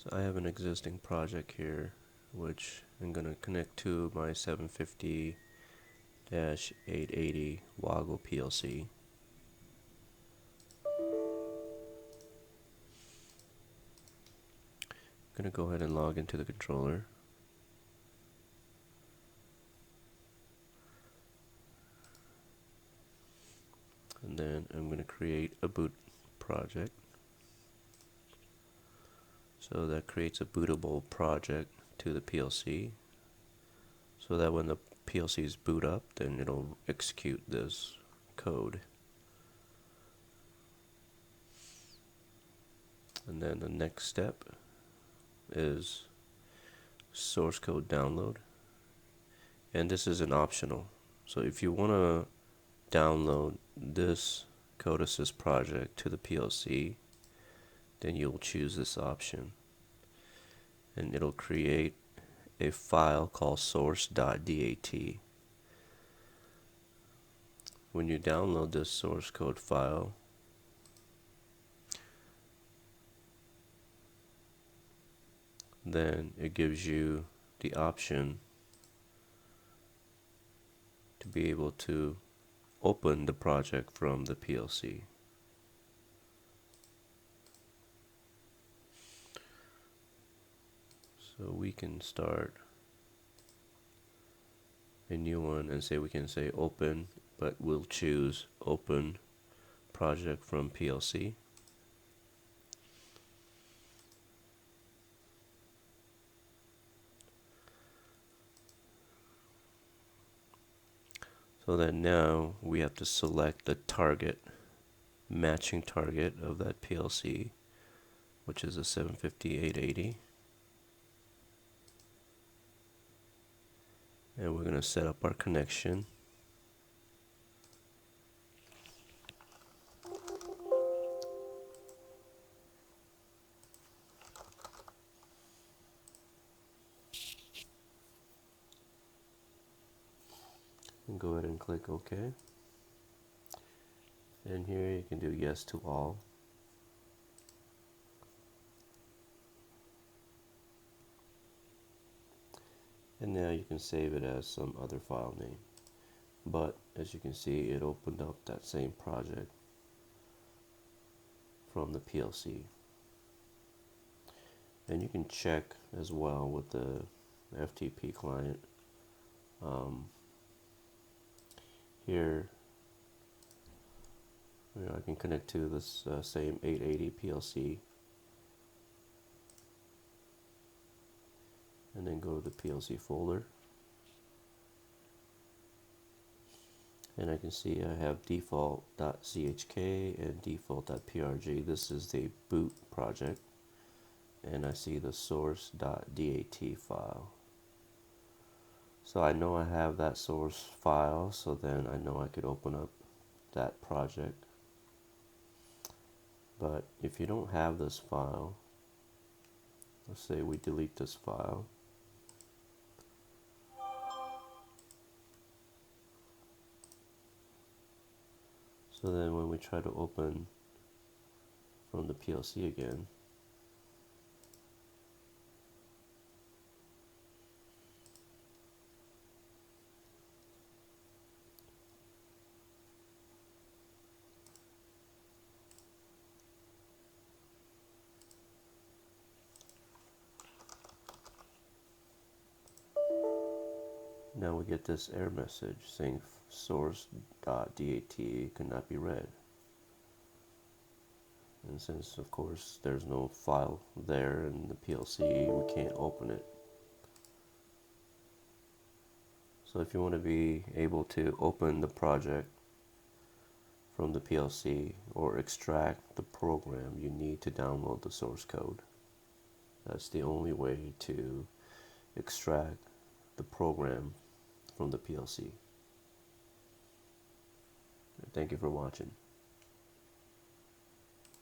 So I have an existing project here which I'm going to connect to my 750-880 WAGO PLC. I'm going to go ahead and log into the controller. And then I'm going to create a boot project. So that creates a bootable project to the PLC, so that when the PLCs boot up, then it'll execute this code. And then the next step is source code download. And this is an optional. So if you want to download this code assist project to the PLC, then you'll choose this option. And it'll create a file called source.dat. When you download this source code file, then it gives you the option to be able to open the project from the PLC. So we can start a new one and say we can say open, but we'll choose open project from PLC. So then now we have to select the target, matching target of that PLC, which is a 750-880. And we're going to set up our connection. And go ahead and click OK. And here you can do yes to all. And now you can save it as some other file name. But as you can see, it opened up that same project from the PLC. And you can check as well with the FTP client. Here, I can connect to this same 880 PLC. And then go to the PLC folder. And I can see I have default.chk and default.prg. This is the boot project. And I see the source.dat file. So I know I have that source file, so then I know I could open up that project. But if you don't have this file, let's say we delete this file. So then when we try to open from the PLC again, now we get this error message saying source.dat cannot be read. And since, of course, there's no file there in the PLC, we can't open it. So if you want to be able to open the project from the PLC or extract the program, you need to download the source code. That's the only way to extract the program from the PLC. Thank you for watching.